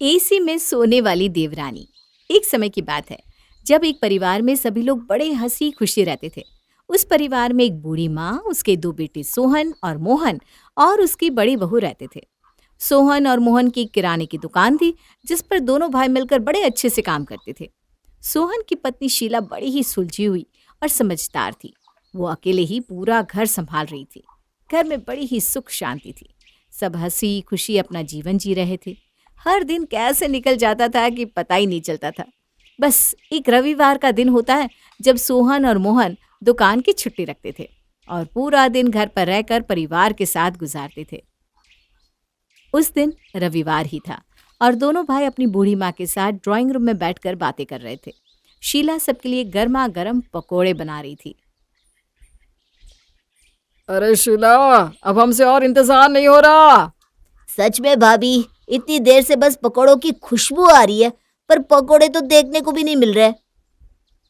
AC में सोने वाली देवरानी। एक समय की बात है जब एक परिवार में सभी लोग बड़े हंसी खुशी रहते थे। उस परिवार में एक बूढ़ी माँ, उसके दो बेटे सोहन और मोहन और उसकी बड़ी बहू रहते थे। सोहन और मोहन की किराने की दुकान थी जिस पर दोनों भाई मिलकर बड़े अच्छे से काम करते थे। सोहन की पत्नी शीला बड़ी ही सुलझी हुई और समझदार थी। वो अकेले ही पूरा घर संभाल रही थी। घर में बड़ी ही सुख शांति थी। सब हंसी खुशी अपना जीवन जी रहे थे। हर दिन कैसे निकल जाता था कि पता ही नहीं चलता था। बस एक रविवार का दिन होता है जब सोहन और मोहन दुकान की छुट्टी रखते थे और पूरा दिन घर पर रहकर परिवार के साथ गुजारते थे। उस दिन रविवार ही था और दोनों भाई अपनी बूढ़ी माँ के साथ ड्राइंग रूम में बैठकर बातें कर रहे थे। शीला सबके लिए गर्मा गर्म पकोड़े बना रही थी। अरे शीला, अब हमसे और इंतजार नहीं हो रहा। सच में भाभी, इतनी देर से बस पकौड़ों की खुशबू आ रही है, पर पकौड़े तो देखने को भी नहीं मिल रहे।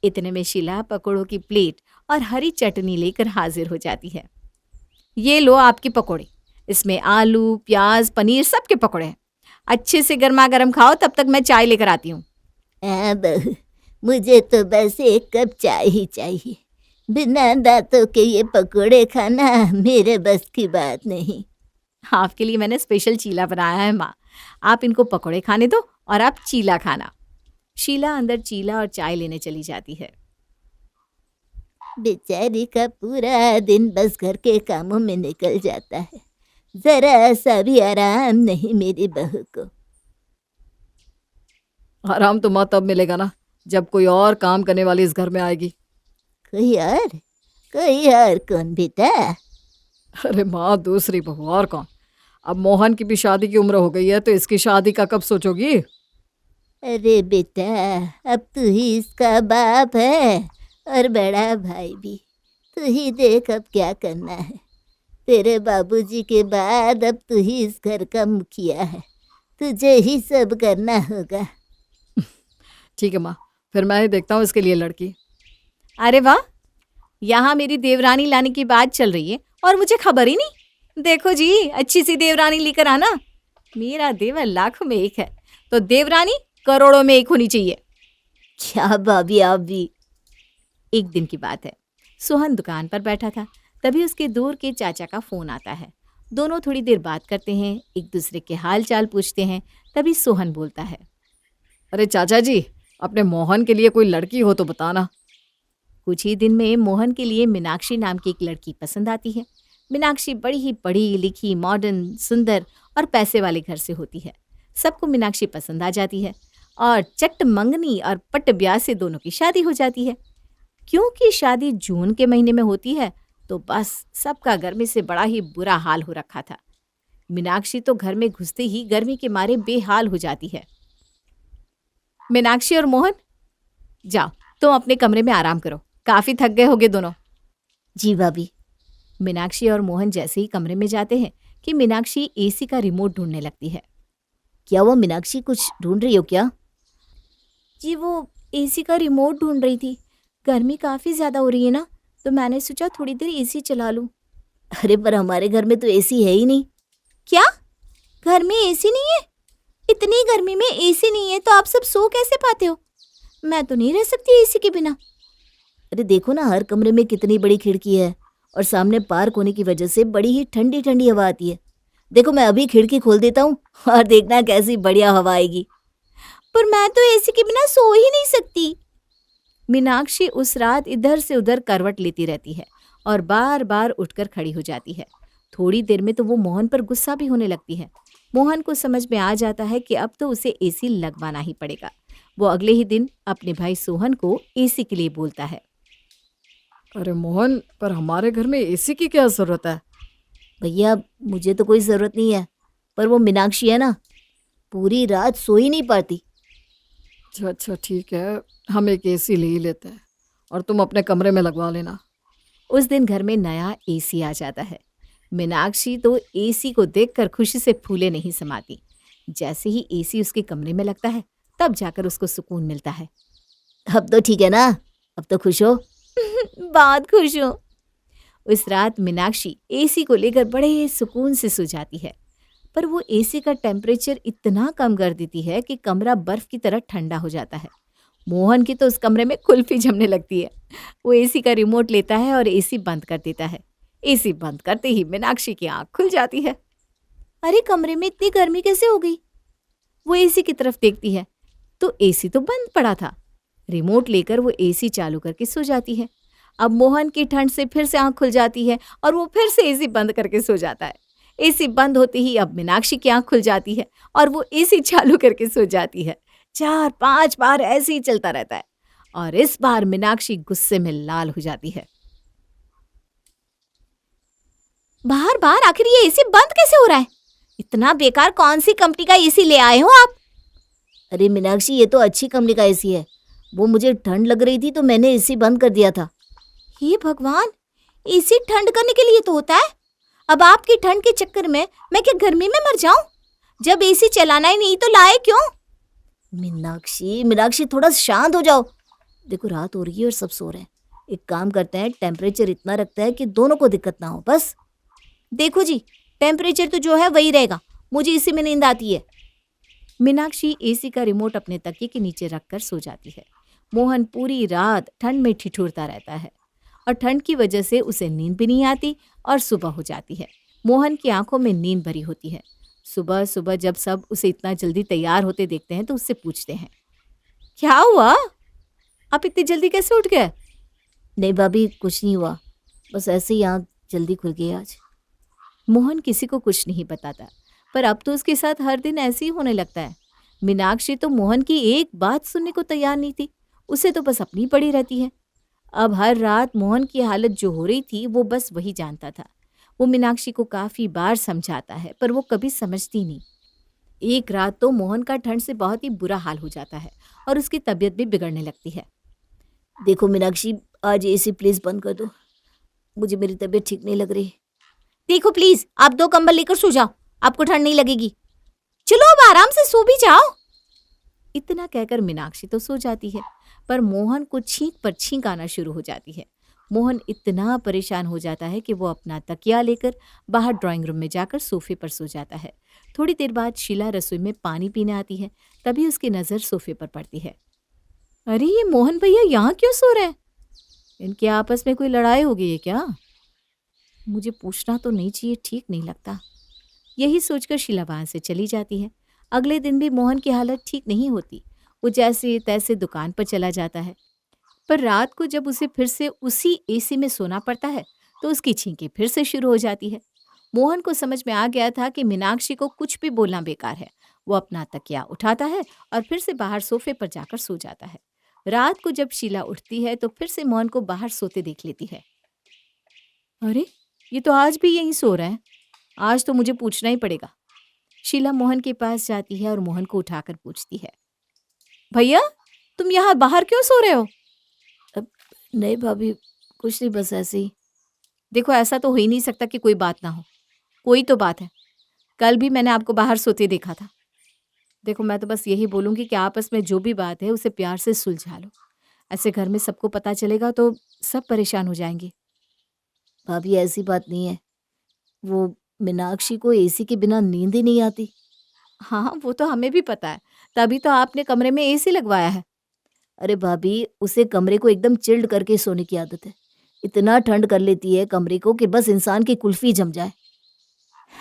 इतने में शीला पकोड़ों की प्लेट और हरी चटनी लेकर हाजिर हो जाती है। ये लो आपके पकोड़े। इसमें आलू, प्याज, पनीर सबके पकोड़े हैं। अच्छे से गर्मा गर्म खाओ, तब तक मैं चाय लेकर आती हूँ। बहू, मुझे तो बस एक कप चाय ही चाहिए। बिना दांतों के ये पकोड़े खाना मेरे बस की बात नहीं। आपके लिए मैंने स्पेशल चीला बनाया है माँ। आप इनको पकोड़े खाने दो और आप चीला खाना। शीला अंदर चीला और चाय लेने चली जाती है। बेचारी का पूरा दिन बस घर के कामों में निकल जाता है, जरा सा भी आराम नहीं मेरी बहू को। आराम तो माँ तब मिलेगा ना जब कोई और काम करने वाली इस घर में आएगी। कोई और कौन बेटा? अरे माँ, दूसरी बहू और कौन। अब मोहन की भी शादी की उम्र हो गई है तो इसकी शादी का कब सोचोगी? अरे बेटा, अब तू ही इसका बाप है और बड़ा भाई भी। तू ही देख अब क्या करना है। तेरे बाबूजी के बाद अब तू ही इस घर का मुखिया है। तुझे ही सब करना होगा। ठीक है माँ, फिर मैं ही देखता हूँ इसके लिए लड़की। अरे वाह, यहाँ मेरी देवरानी लाने की बात चल रही है और मुझे खबर ही नहीं। देखो जी, अच्छी सी देवरानी लेकर आना। मेरा देवर लाखों में एक है तो देवरानी करोड़ों में एक होनी चाहिए। क्या भाभी, आप भी। एक दिन की बात है, सोहन दुकान पर बैठा था। तभी उसके दूर के चाचा का फोन आता है। दोनों थोड़ी देर बात करते हैं, एक दूसरे के हाल चाल पूछते हैं। तभी सोहन बोलता है, अरे चाचा जी, अपने मोहन के लिए कोई लड़की हो तो बताना। कुछ ही दिन में मोहन के लिए मीनाक्षी नाम की एक लड़की पसंद आती है। मीनाक्षी बड़ी ही पढ़ी लिखी, मॉडर्न, सुंदर और पैसे वाले घर से होती है। सबको मीनाक्षी पसंद आ जाती है और चट मंगनी और पट ब्याह से दोनों की शादी हो जाती है। क्योंकि शादी जून के महीने में होती है तो बस सबका गर्मी से बड़ा ही बुरा हाल हो रखा था। मीनाक्षी तो घर में घुसते ही गर्मी के मारे बेहाल हो जाती है। मीनाक्षी और मोहन, जाओ तुम अपने कमरे में आराम करो, काफी थक गए होगे दोनों। जी भाभी। मीनाक्षी और मोहन जैसे ही कमरे में जाते हैं कि मीनाक्षी एसी का रिमोट ढूंढने लगती है। क्या वो मीनाक्षी कुछ ढूंढ रही हो क्या? जी, वो एसी का रिमोट ढूंढ रही थी। गर्मी काफी ज्यादा हो रही है ना, तो मैंने सोचा थोड़ी देर एसी चला लूं। अरे पर हमारे घर में तो एसी है ही नहीं। क्या? घर में एसी नहीं है? इतनी गर्मी में एसी नहीं है तो आप सब सो कैसे पाते हो? मैं तो नहीं रह सकती एसी के बिना। अरे देखो ना, हर कमरे में कितनी बड़ी खिड़की है और सामने पार्क होने की वजह से बड़ी ही ठंडी ठंडी हवा आती है। देखो, मैं अभी खिड़की खोल देता हूँ और देखना कैसी बढ़िया हवा आएगी। पर मैं तो एसी के बिना सो ही नहीं सकती। मीनाक्षी उस रात इधर से उधर करवट लेती रहती है और बार बार उठकर खड़ी हो जाती है। थोड़ी देर में तो वो मोहन पर गुस्सा भी होने लगती है। मोहन को समझ में आ जाता है कि अब तो उसे एसी लगवाना ही पड़ेगा। वो अगले ही दिन अपने भाई सोहन को एसी के लिए बोलता है। अरे मोहन, पर हमारे घर में एसी की क्या जरूरत है? भैया, मुझे तो कोई ज़रूरत नहीं है, पर वो मीनाक्षी है ना, पूरी रात सो ही नहीं पाती। अच्छा ठीक है, हम एक एसी ले ही लेते हैं और तुम अपने कमरे में लगवा लेना। उस दिन घर में नया एसी आ जाता है। मीनाक्षी तो एसी को देखकर खुशी से फूले नहीं समाती। जैसे ही एसी उसके कमरे में लगता है तब जाकर उसको सुकून मिलता है। अब तो ठीक है ना? अब तो खुश हो? बहुत खुश हूँ। उस रात मीनाक्षी एसी को लेकर बड़े सुकून से सो जाती है। पर वो एसी का टेम्परेचर इतना कम कर देती है कि कमरा बर्फ की तरह ठंडा हो जाता है। मोहन की तो उस कमरे में कुल्फी जमने लगती है। वो एसी का रिमोट लेता है और एसी बंद कर देता है। एसी बंद करते ही मीनाक्षी की आंख खुल जाती है। अरे, कमरे में इतनी गर्मी कैसे हो गई? वो एसी की तरफ देखती है तो एसी तो बंद पड़ा था। रिमोट लेकर वो एसी चालू करके सो जाती है। अब मोहन की ठंड से फिर से आंख खुल जाती है और वो फिर से एसी बंद करके सो जाता है। एसी बंद होते ही अब मीनाक्षी की आंख खुल जाती है और वो एसी चालू करके सो जाती है। 4-5 बार ऐसे ही चलता रहता है और इस बार मीनाक्षी गुस्से में लाल हो जाती है। बार बार आखिर ये एसी बंद कैसे हो रहा है? इतना बेकार कौन सी कंपनी का एसी ले आए हो आप? अरे मीनाक्षी, ये तो अच्छी कंपनी का एसी है। वो मुझे ठंड लग रही थी तो मैंने एसी बंद कर दिया था। हे भगवान, एसी ठंड करने के लिए तो होता है। अब आपकी ठंड के चक्कर में मैं क्या गर्मी में मर जाऊं? जब एसी चलाना ही नहीं तो लाए क्यों? मीनाक्षी मीनाक्षी, थोड़ा शांत हो जाओ। देखो, रात हो रही है और सब सो रहे हैं। एक काम करते हैं, टेम्परेचर इतना रखते हैं कि दोनों को दिक्कत ना हो। बस देखो जी, टेम्परेचर तो जो है वही रहेगा, मुझे इसी में नींद आती है। मीनाक्षी एसी का रिमोट अपने तकिए के नीचे रखकर सो जाती है। मोहन पूरी रात ठंड में ठिठुरता रहता है और ठंड की वजह से उसे नींद भी नहीं आती और सुबह हो जाती है। मोहन की आंखों में नींद भरी होती है। सुबह सुबह जब सब उसे इतना जल्दी तैयार होते देखते हैं तो उससे पूछते हैं, क्या हुआ? आप इतनी जल्दी कैसे उठ गए? नहीं भाभी, कुछ नहीं हुआ, बस ऐसे ही आँख जल्दी खुल गई आज। मोहन किसी को कुछ नहीं बताता, पर अब तो उसके साथ हर दिन ऐसे ही होने लगता है। मीनाक्षी तो मोहन की एक बात सुनने को तैयार नहीं थी, उसे तो बस अपनी पड़ी रहती है। अब हर रात मोहन की हालत जो हो रही थी वो बस वही जानता था। वो मीनाक्षी को काफी बार समझाता है पर वो कभी समझती नहीं। एक रात तो मोहन का ठंड से बहुत ही बुरा हाल हो जाता है और उसकी तबीयत भी बिगड़ने लगती है। देखो मीनाक्षी, आज एसी प्लीज बंद कर दो। मुझे मेरी तबीयत ठीक नहीं लग रही। देखो प्लीज, आप 2 कंबल लेकर सो जाओ, आपको ठंड नहीं लगेगी। चलो अब आराम से सो भी जाओ। इतना कहकर मीनाक्षी तो सो जाती है, पर मोहन को छींक पर छींक आना शुरू हो जाती है। मोहन इतना परेशान हो जाता है कि वो अपना तकिया लेकर बाहर ड्राइंग रूम में जाकर सोफे पर सो जाता है। थोड़ी देर बाद शीला रसोई में पानी पीने आती है, तभी उसकी नज़र सोफे पर पड़ती है। अरे, ये मोहन भैया यहाँ क्यों सो रहे हैं? इनके आपस में कोई लड़ाई हो गई है क्या? मुझे पूछना तो नहीं चाहिए, ठीक नहीं लगता। यही सोचकर शीला वहाँ से चली जाती है। अगले दिन भी मोहन की हालत ठीक नहीं होती। वो जैसे तैसे दुकान पर चला जाता है, पर रात को जब उसे फिर से उसी एसी में सोना पड़ता है तो उसकी छींकें फिर से शुरू हो जाती है। मोहन को समझ में आ गया था कि मीनाक्षी को कुछ भी बोलना बेकार है। वो अपना तकिया उठाता है और फिर से बाहर सोफे पर जाकर सो जाता है। रात को जब शीला उठती है तो फिर से मोहन को बाहर सोते देख लेती है। अरे, ये तो आज भी यहीं सो रहा है। आज तो मुझे पूछना ही पड़ेगा। शीला मोहन के पास जाती है और मोहन को उठाकर पूछती है, भैया, तुम यहाँ बाहर क्यों सो रहे हो? नहीं भाभी, कुछ नहीं, बस ऐसे ही। देखो, ऐसा तो हो ही नहीं सकता कि कोई बात ना हो। कोई तो बात है। कल भी मैंने आपको बाहर सोते देखा था। देखो, मैं तो बस यही बोलूँगी कि आपस में जो भी बात है उसे प्यार से सुलझा लो। ऐसे घर में सबको पता चलेगा तो सब परेशान हो जाएंगे। भाभी, ऐसी बात नहीं है। वो मीनाक्षी को एसी के बिना नींद ही नहीं आती। हाँ, वो तो हमें भी पता है, तभी तो आपने कमरे में एसी लगवाया है। अरे भाभी, उसे कमरे को एकदम चिल्ड करके सोने की आदत है। इतना ठंड कर लेती है कमरे को कि बस इंसान की कुल्फी जम जाए।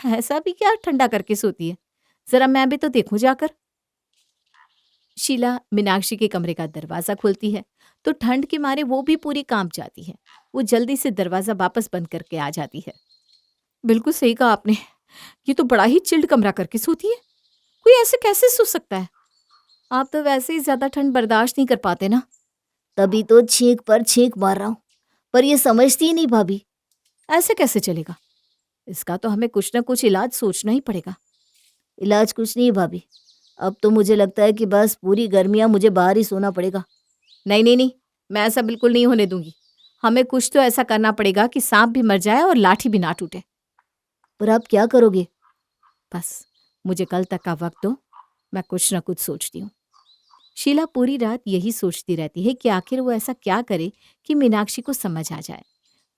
ऐसा भी क्या ठंडा करके सोती है? जरा मैं भी तो देखूं जाकर। शीला मीनाक्षी के कमरे का दरवाजा खोलती है तो ठंड के मारे वो भी पूरी कांप जाती है। वो जल्दी से दरवाजा वापस बंद करके आ जाती है। बिल्कुल सही कहा आपने, ये तो बड़ा ही चिल्ड कमरा करके सोती है। कोई ऐसे कैसे सो सकता है? आप तो वैसे ही ज्यादा ठंड बर्दाश्त नहीं कर पाते ना। तभी तो छींक पर छींक मार रहा हूँ, पर ये समझती ही नहीं भाभी। ऐसे कैसे चलेगा? इसका तो हमें कुछ ना कुछ इलाज सोचना ही पड़ेगा। इलाज कुछ नहीं है भाभी। अब तो मुझे लगता है कि बस पूरी गर्मियाँ मुझे बाहर ही सोना पड़ेगा। नहीं नहीं नहीं, मैं ऐसा बिल्कुल नहीं होने दूंगी। हमें कुछ तो ऐसा करना पड़ेगा कि सांप भी मर जाए और लाठी भी ना टूटे। पर आप क्या करोगे? बस मुझे कल तक का वक्त दो, मैं कुछ ना कुछ सोचती हूँ। शीला पूरी रात यही सोचती रहती है कि आखिर वो ऐसा क्या करे कि मीनाक्षी को समझ आ जाए।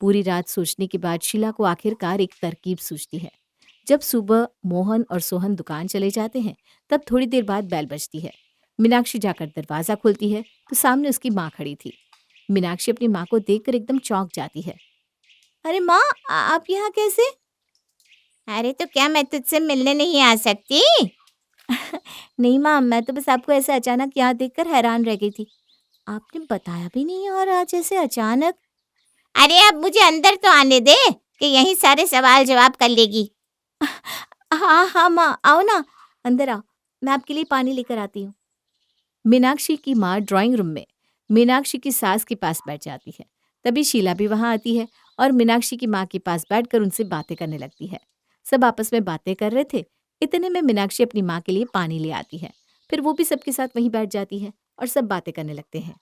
पूरी रात सोचने के बाद शीला को आखिरकार एक तरकीब सूझती है। जब सुबह मोहन और सोहन दुकान चले जाते हैं तब थोड़ी देर बाद बेल बजती है। मीनाक्षी जाकर दरवाजा खोलती है तो सामने उसकी माँ खड़ी थी। मीनाक्षी अपनी माँ को देखकर एकदम चौंक जाती है। अरे माँ, आप यहाँ कैसे? अरे तो क्या मैं तुझसे मिलने नहीं आ सकती? नहीं माँ, मैं तो बस आपको ऐसे अचानक यहाँ देखकर हैरान रह गई थी। आपने बताया भी नहीं और आज ऐसे अचानक। अरे अब मुझे अंदर तो आने दे कि यहीं सारे सवाल जवाब कर लेगी। हाँ हाँ माँ, आओ ना, अंदर आओ, मैं आपके लिए पानी लेकर आती हूँ। मीनाक्षी की माँ ड्राइंग रूम में मीनाक्षी की सास के पास बैठ जाती है। तभी शीला भी वहां आती है और मीनाक्षी की माँ के पास बैठकर उनसे बातें करने लगती है। सब आपस में बातें कर रहे थे। इतने में मीनाक्षी अपनी माँ के लिए पानी ले आती है। फिर वो भी सबके साथ वहीं बैठ जाती है और सब बातें करने लगते हैं।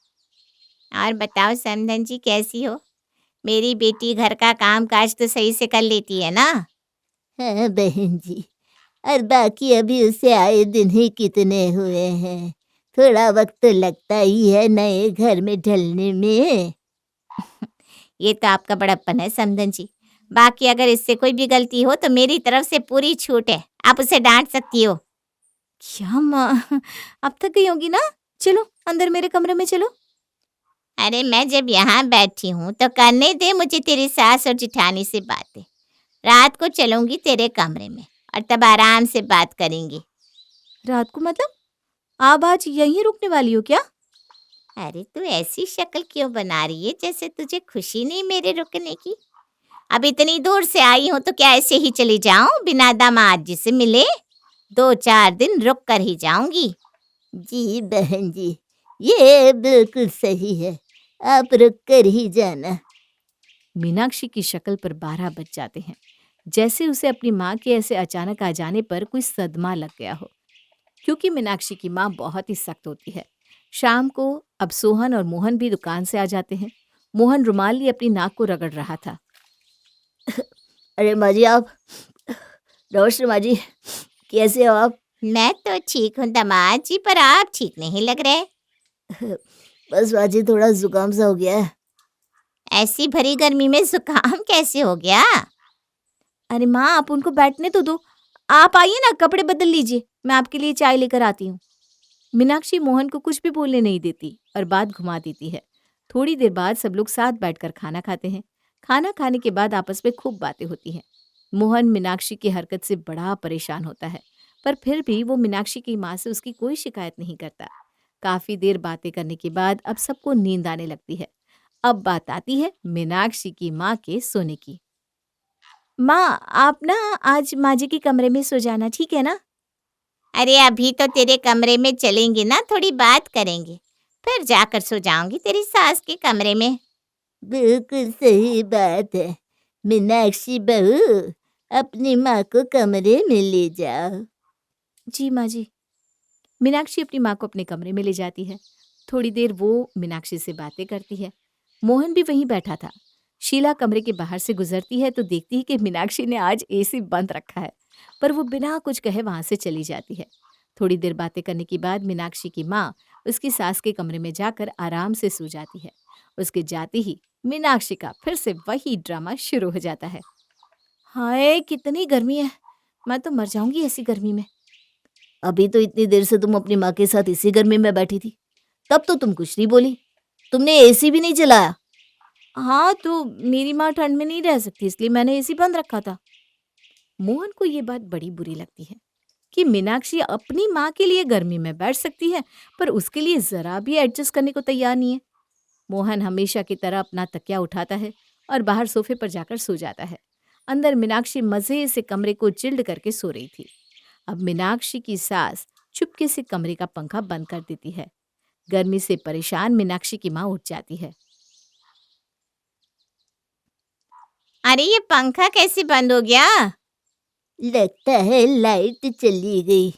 और बताओ समधन जी, कैसी हो? मेरी बेटी घर का काम काज तो सही से कर लेती है ना? हाँ बहन जी, और बाकी अभी उसे आए दिन ही कितने हुए हैं, थोड़ा वक्त तो लगता ही है नए घर में ढलने में। ये तो आपका बड़प्पन है समधन जी। बाकी अगर इससे कोई भी गलती हो तो मेरी तरफ से पूरी छूट है, आप उसे डांट सकती हो। क्या माँ, अब थक गई होगी ना? चलो अंदर मेरे कमरे में चलो। अरे मैं जब यहाँ बैठी हूँ तो करने दे मुझे तेरी सास और जिठानी से बातें। रात को चलूंगी तेरे कमरे में और तब आराम से बात करेंगे। रात को मतलब? आप आज यहीं रुकने वाली हो क्या? अरे तू ऐसी शक्ल क्यों बना रही है जैसे तुझे खुशी नहीं मेरे रुकने की? अब इतनी दूर से आई हूँ तो क्या ऐसे ही चली जाऊं बिना दामाद जी से मिले? 2-4 दिन रुक कर ही जाऊंगी। जी बहन जी, ये बिल्कुल सही है, आप रुक कर ही जाना। मीनाक्षी की शक्ल पर 12 बज जाते हैं, जैसे उसे अपनी माँ के ऐसे अचानक आ जाने पर कोई सदमा लग गया हो। क्योंकि मीनाक्षी की माँ बहुत ही सख्त होती है। शाम को अब सोहन और मोहन भी दुकान से आ जाते हैं। मोहन रुमाल लिए अपनी नाक को रगड़ रहा था। अरे माँ जी, आप नमस्ते माँ जी, कैसे हो आप? मैं तो ठीक हूँ दामाद जी, पर आप ठीक नहीं लग रहे। बस माँ जी, थोड़ा जुकाम सा हो गया है। ऐसी भरी गर्मी में जुकाम कैसे हो गया? अरे माँ, आप उनको बैठने तो दो। आप आइए ना, कपड़े बदल लीजिए, मैं आपके लिए चाय लेकर आती हूँ। मीनाक्षी मोहन को कुछ भी बोलने नहीं देती और बात घुमा देती है। थोड़ी देर बाद सब लोग साथ बैठकर खाना खाते हैं। खाना खाने के बाद आपस में खूब बातें होती हैं। मोहन मीनाक्षी की हरकत से बड़ा परेशान होता है, पर फिर भी वो मीनाक्षी की माँ से उसकी कोई शिकायत नहीं करता। काफी देर बातें करने के बाद अब सबको नींद आने लगती है। अब बात आती है मीनाक्षी की माँ के सोने की। माँ, आप ना आज माँ जी के कमरे में सो जाना, ठीक है ना? अरे अभी तो तेरे कमरे में चलेंगे ना, थोड़ी बात करेंगे, फिर जाकर सो जाऊंगी तेरी सास के कमरे में। बिल्कुल सही बात है मीनाक्षी बहू, अपनी माँ को कमरे में ले जाओ। जी माँ जी। मीनाक्षी अपनी माँ को अपने कमरे में ले जाती है। थोड़ी देर वो मीनाक्षी से बातें करती है। मोहन भी वहीं बैठा था। शीला कमरे के बाहर से गुजरती है तो देखती है कि मीनाक्षी ने आज एसी बंद रखा है, पर वो बिना कुछ कहे वहां से चली जाती है। थोड़ी देर बातें करने के बाद मीनाक्षी की माँ उसकी सास के कमरे में जाकर आराम से सो जाती है। उसके जाते ही मीनाक्षी का फिर से वही ड्रामा शुरू हो जाता है। हाय, कितनी गर्मी है, मैं तो मर जाऊंगी ऐसी गर्मी में। अभी तो इतनी देर से तुम अपनी माँ के साथ इसी गर्मी में बैठी थी, तब तो तुम कुछ नहीं बोली, तुमने एसी भी नहीं चलाया। हाँ, तो मेरी माँ ठंड में नहीं रह सकती, इसलिए मैंने एसी बंद रखा था। मोहन को ये बात बड़ी बुरी लगती है कि मीनाक्षी अपनी माँ के लिए गर्मी में बैठ सकती है, पर उसके लिए जरा भी एडजस्ट करने को तैयार नहीं है। मोहन हमेशा की तरह अपना तकिया उठाता है और बाहर सोफे पर जाकर सो जाता है। अंदर मीनाक्षी मजे से कमरे को चिल्ड करके सो रही थी। अब मीनाक्षी की सास चुपके से कमरे का पंखा बंद कर देती है। गर्मी से परेशान मीनाक्षी की माँ उठ जाती है। अरे ये पंखा कैसे बंद हो गया? लगता है लाइट चली गई।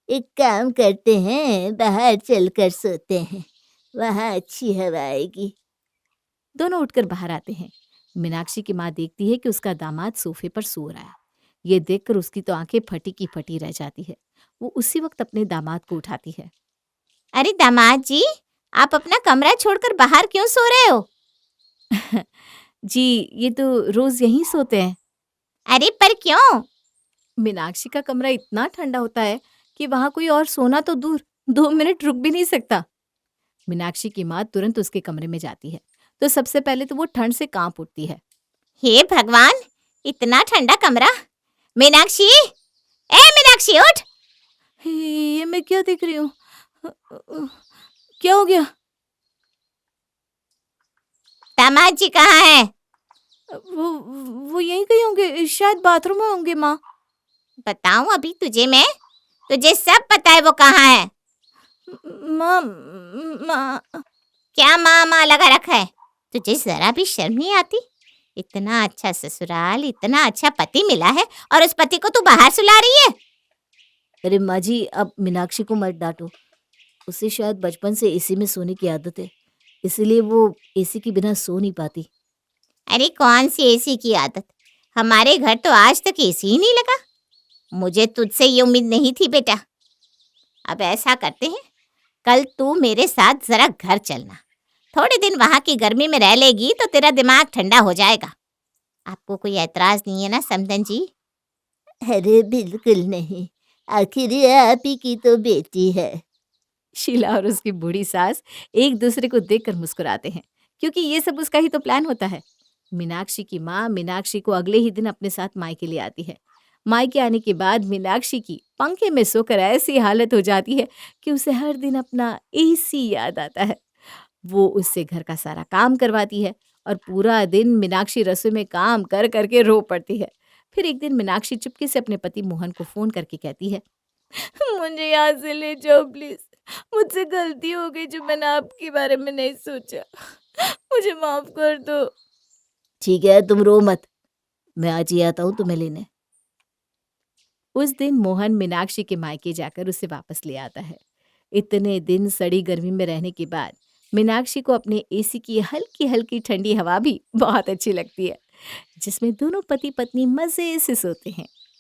एक काम करते हैं, बाहर चलकर सोते हैं, वहाँ अच्छी हवा आएगी। दोनों उठकर बाहर आते हैं। मीनाक्षी की माँ देखती है कि उसका दामाद सोफे पर सो रहा है। ये देखकर उसकी तो आंखें फटी की फटी रह जाती है। वो उसी वक्त अपने दामाद को उठाती है। अरे दामाद जी, आप अपना कमरा छोड़कर बाहर क्यों सो रहे हो? जी, ये तो रोज यहीं सोते हैं। अरे पर क्यों? मीनाक्षी का कमरा इतना ठंडा होता है कि वहां कोई और सोना तो दूर 2 मिनट रुक भी नहीं सकता। मीनाक्षी की माँ तुरंत उसके कमरे में जाती है तो सबसे पहले तो वो ठंड से कांप उठती है। हे भगवान, इतना ठंडा कमरा। मीनाक्षी, ए मीनाक्षी उठ। ये मैं क्या देख रही हूँ? क्या हो गया? दामाद जी कहाँ है? वो वो यहीं कहीं होंगे, शायद बाथरूम में होंगे माँ। बताऊं अभी तुझे मैं? तुझे सब पता है वो कहाँ है। माँ माँ क्या माँ माँ लगा रखा है? तुझे जरा भी शर्म नहीं आती? इतना अच्छा ससुराल, इतना अच्छा पति मिला है और उस पति को तू बाहर सुला रही है। अरे माँ जी, अब मीनाक्षी को मत डांटो। उसे शायद बचपन से एसी में सोने की आदत है, इसीलिए वो एसी के बिना सो नहीं पाती। अरे कौन सी एसी की आदत? हमारे घर तो आज तक एसी ही नहीं लगा। मुझे तुझसे ये उम्मीद नहीं थी बेटा। अब ऐसा करते हैं, कल तू मेरे साथ जरा घर चलना। थोड़े दिन वहाँ की गर्मी में रह लेगी तो तेरा दिमाग ठंडा हो जाएगा। आपको कोई ऐतराज नहीं है ना समधन जी? अरे बिल्कुल नहीं, आखिर ये आप ही की तो बेटी है। शीला और उसकी बूढ़ी सास एक दूसरे को देखकर मुस्कुराते हैं क्योंकि ये सब उसका ही तो प्लान होता है। मीनाक्षी की माँ मीनाक्षी को अगले ही दिन अपने साथ मायके ले आती है। मायके आने के बाद मीनाक्षी की पंखे में सोकर ऐसी हालत हो जाती है कि उसे हर दिन अपना एसी याद आता है। वो उससे घर का सारा काम करवाती है और पूरा दिन मीनाक्षी रसोई में काम कर करके रो पड़ती है। फिर एक दिन मीनाक्षी चुपके से अपने पति मोहन को फोन करके कहती है, मुझे यहाँ से ले जाओ प्लीज। मुझसे गलती हो गई जो मैंने आपके बारे में नहीं सोचा। मुझे माफ कर दो। ठीक है, तुम रो मत, मैं आज ही आता हूँ तुम्हें लेने। उस दिन मोहन मीनाक्षी के मायके जाकर उसे वापस ले आता है। इतने दिन सड़ी गर्मी में रहने के बाद मीनाक्षी को अपने एसी की हल्की हल्की ठंडी हवा भी बहुत अच्छी लगती है, जिसमें दोनों पति पत्नी मजे से सोते हैं।